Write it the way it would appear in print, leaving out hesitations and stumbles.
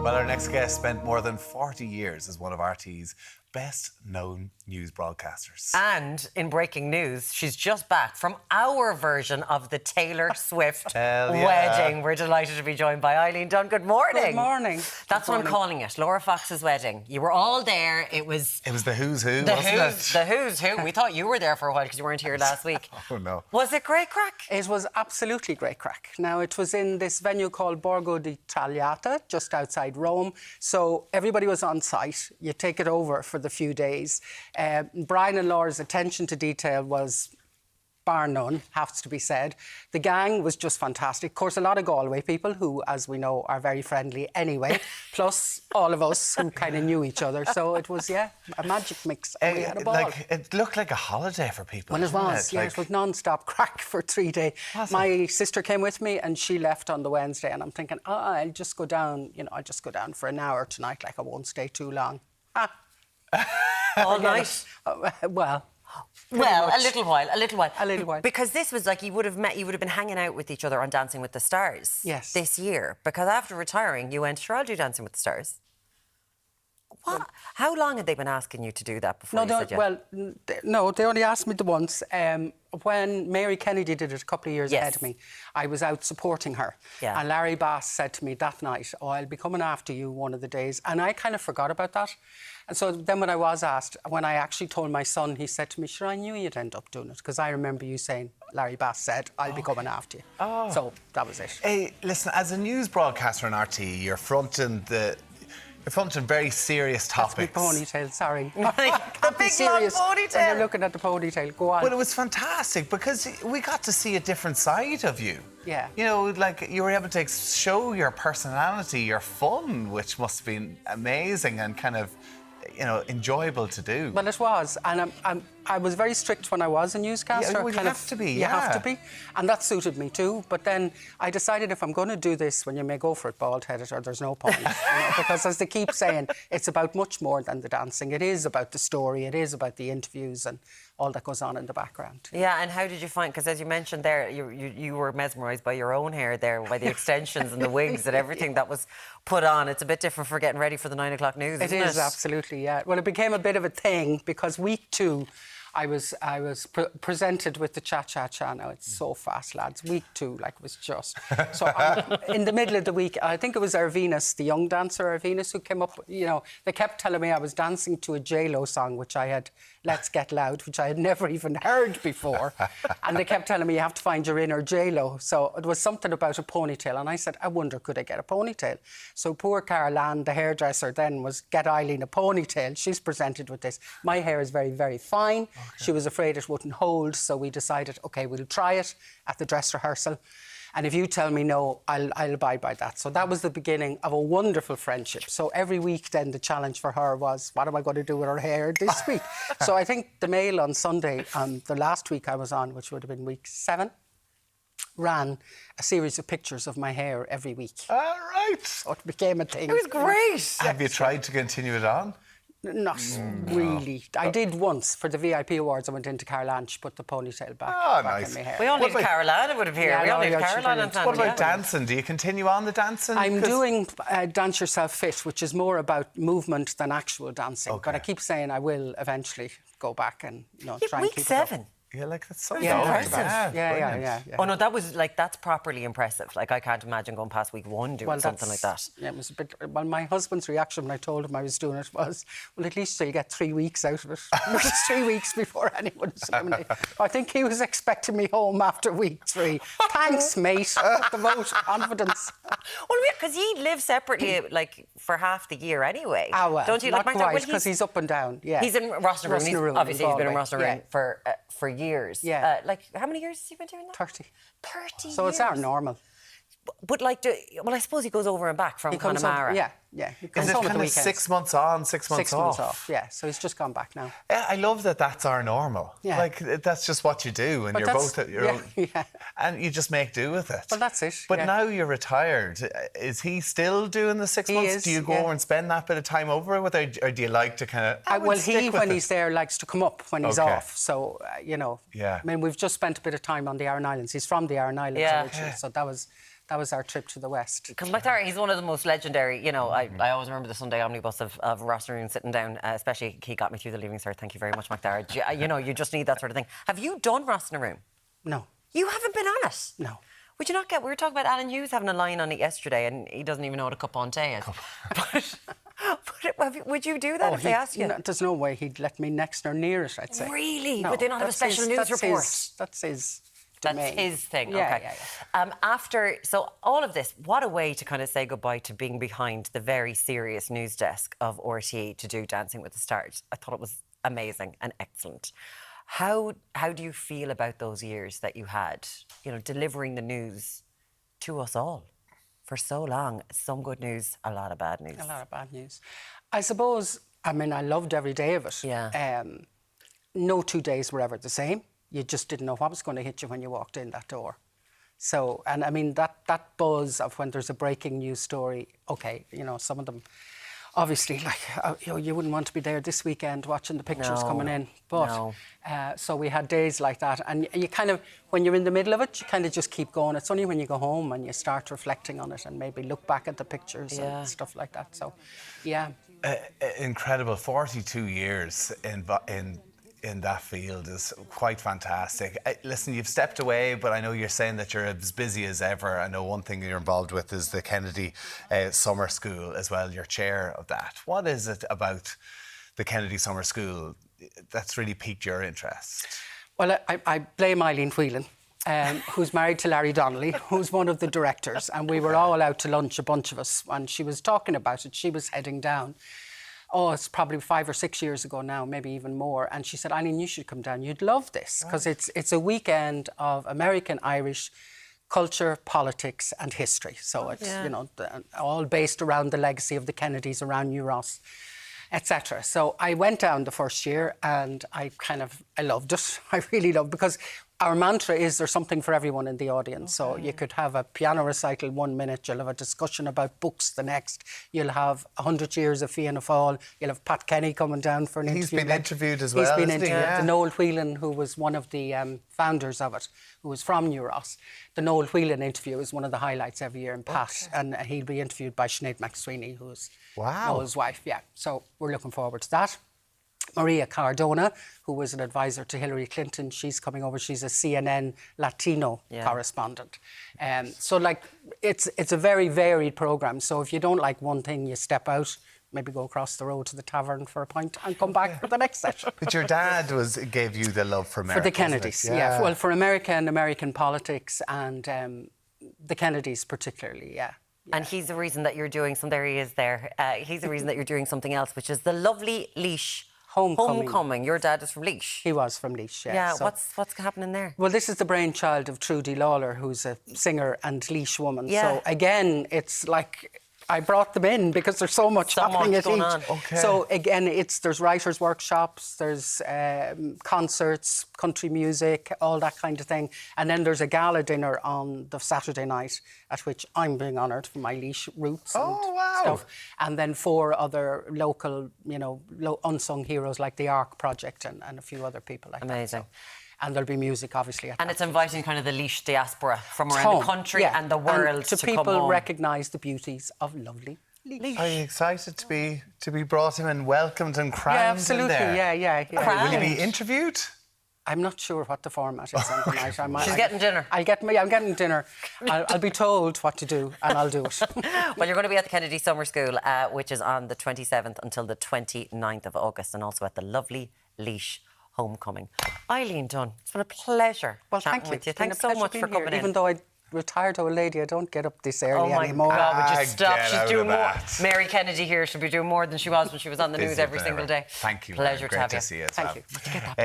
Well, our next guest spent more than 40 years as one of RT's best-known news broadcasters. And in breaking news, she's just back from our version of the Taylor Swift wedding. We're delighted to be joined by Eileen Dunne. Good morning. Good morning. That's what I'm calling it, Laura Fox's wedding. You were all there. It was the who's who, wasn't it? The who's who. We thought you were there for a while because you weren't here last week. Oh, no. Was it great crack? It was absolutely great crack. Now, it was in this venue called Borgo di Tagliata, just outside Rome. So everybody was on site. You take it over for the few days. Brian and Laura's attention to detail was bar none, has to be said. The gang was just fantastic. Of course, a lot of Galway people who, as we know, are very friendly anyway, plus all of us who kind of knew each other. So it was, a magic mix. And we had a ball. It looked like a holiday for people. Well, it was, it was non-stop crack for 3 days. My sister came with me and she left on the Wednesday, and I'm thinking, I'll just go down, I'll just go down for an hour tonight, like I won't stay too long. All night? Well, a little while. A little while. Because this was like you would have been hanging out with each other on Dancing with the Stars. Yes. This year. Because after retiring, you went, sure, I'll do Dancing with the Stars. What? How long had they been asking you to do that before you said yes? Well, they only asked me the once. When Mary Kennedy did it a couple of years ahead of me, I was out supporting her. Yeah. And Larry Bass said to me that night, I'll be coming after you one of the days. And I kind of forgot about that. And so then when I was asked, when I actually told my son, he said to me, sure, I knew you'd end up doing it, because I remember you saying, Larry Bass said, I'll be coming after you. Oh. So that was it. Hey, listen, as a news broadcaster on RT, you're fronting very serious topics. That's my ponytail, sorry. The big long ponytail. When you're looking at the ponytail, go on. Well, it was fantastic because we got to see a different side of you. Yeah. Like you were able to show your personality, your fun, which must have been amazing and kind of, enjoyable to do. Well, it was. And I was very strict when I was a newscaster. Yeah, well, you have to be, You have to be. And that suited me too. But then I decided if I'm going to do this, when you may go for it bald-headed, or there's no point. Because as they keep saying, it's about much more than the dancing. It is about the story. It is about the interviews and all that goes on in the background. Yeah, and how did you find, because as you mentioned there, you were mesmerised by your own hair there, by the extensions and the wigs and everything that was put on. It's a bit different for getting ready for the 9 o'clock news, isn't it? It is, absolutely, yeah. Well, it became a bit of a thing because week 2, I was presented with the cha-cha-cha. Now, it's so fast, lads. Week 2, was just... So in the middle of the week, I think it was Arvinus, the young dancer Arvinus, who came up, they kept telling me I was dancing to a J-Lo song, which I had, Let's Get Loud, which I had never even heard before. And they kept telling me, you have to find your inner J-Lo. So it was something about a ponytail. And I said, I wonder, could I get a ponytail? So poor Carol Ann, the hairdresser then, was, get Eileen a ponytail. She's presented with this. My hair is very, very fine. Okay. She was afraid it wouldn't hold, so we decided, OK, we'll try it at the dress rehearsal. And if you tell me no, I'll abide by that. So that was the beginning of a wonderful friendship. So every week then the challenge for her was, what am I going to do with her hair this week? So I think the Mail on Sunday, the last week I was on, which would have been week 7, ran a series of pictures of my hair every week. All right. So it became a thing. It was great. Have you tried to continue it on? Not really. I did once for the VIP Awards. I went into Carol Ann, she put the ponytail back in my hair. We all need Caroline, it would appear. Yeah, we all need Caroline and What about dancing? Do you continue on the dancing? I'm doing Dance Yourself Fit, which is more about movement than actual dancing. Okay. But I keep saying I will eventually go back and try and keep week 7. it up. Yeah, that's so impressive. Yeah. Oh no, that was that's properly impressive. I can't imagine going past week 1 doing something like that. Yeah, it was a bit. Well, my husband's reaction when I told him I was doing it was, well, at least you'll get 3 weeks out of it. Which is 3 weeks before anyone's eliminated. I think he was expecting me home after week 3. Thanks, mate. The vote of confidence. Well, because he lives separately, for half the year anyway. Well, don't you? Not quite, because he's up and down. Yeah, he's in Rossnaroon. Obviously, he's been in Rossnaroon for years. Yeah. How many years has he been doing that? 30. 30 So years. It's our normal. But I suppose he goes over and back from Connemara. Yeah. Is it kind of 6 months on, 6 months 6 months off, yeah. So he's just gone back now. Yeah, I love that that's our normal. Yeah. That's just what you do, and you're both at your own... Yeah. And you just make do with it. Well, that's it. But now you're retired. Is he still doing the 6 months? Is, do you go over and spend that bit of time over with it, or do you like to kind of... Well, when he's there, likes to come up when he's off. So, Yeah. I mean, we've just spent a bit of time on the Aran Islands. He's from the Aran Islands originally, so that that was our trip to the West. Because McTarr, he's one of the most legendary, you know, I always remember the Sunday omnibus of Ross Roon sitting down, especially he got me through the Leaving Cert. Thank you very much, McTarr. You know, you just need that sort of thing. Have you done Ross in a Room? No. You haven't been on it? No. Would you not get... We were talking about Alan Hughes having a line on it yesterday and he doesn't even know what a cup ponté is. But would you do that if they asked you? No, there's no way he'd let me next or near it, I'd say. Really? No, Would they not have a special news report? That's his That's domain. his thing, yeah, okay. Yeah. So all of this, what a way to kind of say goodbye to being behind the very serious news desk of RTE to do Dancing with the Stars. I thought it was amazing and excellent. How do you feel about those years that you had, you know, delivering the news to us all for so long? Some good news, a lot of bad news. A lot of bad news. I suppose, I mean, I loved every day of it. Yeah. No 2 days were ever the same. You just didn't know what was going to hit you when you walked in that door. So, and I mean, that buzz of when there's a breaking news story, okay, you know, some of them, obviously, like, you know, you wouldn't want to be there this weekend watching the pictures coming in. But, so we had days like that. And you kind of, when you're in the middle of it, you kind of just keep going. It's only when you go home and you start reflecting on it and maybe look back at the pictures and stuff like that. So, yeah. Incredible. 42 years in that field is quite fantastic. Listen, you've stepped away, but I know you're saying that you're as busy as ever. I know one thing you're involved with is the Kennedy Summer School as well. You're chair of that. What is it about the Kennedy Summer School that's really piqued your interest? Well, I blame Eileen Dunne, who's married to Larry Donnelly, who's one of the directors, and we were all out to lunch, a bunch of us, and she was talking about it. She was heading down. Oh, it's probably 5 or 6 years ago now, maybe even more. And she said, Eileen, you should come down. You'd love this, because it's a weekend of American-Irish culture, politics and history. So it's, you know, all based around the legacy of the Kennedys around New Ross, etc. So I went down the first year and I loved it. I really loved it, because our mantra is there's something for everyone in the audience. So you could have a piano recital 1 minute, you'll have a discussion about books the next, you'll have 100 years of Fianna Fáil, you'll have Pat Kenny coming down for an interview. He's been interviewed as well. He's been interviewed. Yeah. Noel Whelan, who was one of the founders of it, who was from New Ross. The Noel Whelan interview is one of the highlights every year in Pat, and he'll be interviewed by Sinead McSweeney, who's Noel's wife. Yeah, so we're looking forward to that. Maria Cardona, who was an advisor to Hillary Clinton, she's coming over. She's a CNN Latino correspondent. So, like, it's a very varied programme. So if you don't like one thing, you step out, maybe go across the road to the tavern for a pint and come back for the next session. But your dad gave you the love for America. For the Kennedys, yeah. Well, for America and American politics and the Kennedys particularly, yeah. And he's the reason that you're doing something. There he is there. He's the reason that you're doing something else, which is the lovely Laois Homecoming. Your dad is from Laois. He was from Laois, yeah. Yeah, so, what's happening there? Well, this is the brainchild of Trudy Lawler, who's a singer and Laois woman. Yeah. So, again, it's like I brought them in because there's so much happening at each. Okay. So, again, there's writers' workshops, there's concerts, country music, all that kind of thing. And then there's a gala dinner on the Saturday night at which I'm being honoured for my Laois roots and stuff. And then 4 other local, you know, unsung heroes like the ARC Project and a few other people like that. Amazing. So, and there'll be music, obviously. And it's inviting kind of the Laois diaspora from around the country and the world and to come home. people recognise the beauties of lovely Laois. Are you excited to be brought in and welcomed and crowned? Yeah, absolutely. In there? Yeah. Will you be interviewed? I'm not sure what the format is on the night. She's getting dinner. I'm getting dinner. I'll be told what to do and I'll do it. Well, you're going to be at the Kennedy Summer School, which is on the 27th until the 29th of August, and also at the lovely Laois Homecoming. Eileen Dunne, it's been a pleasure chatting with you. Thanks so much for coming in. Even though I'm a retired old lady, I don't get up this early anymore. Oh my God, would you stop? Get She's doing more. that. Mary Kennedy here, she'll be doing more than she was when she was on the news every single day. Thank you. Pleasure to have you. Great to see you as Thank well. you.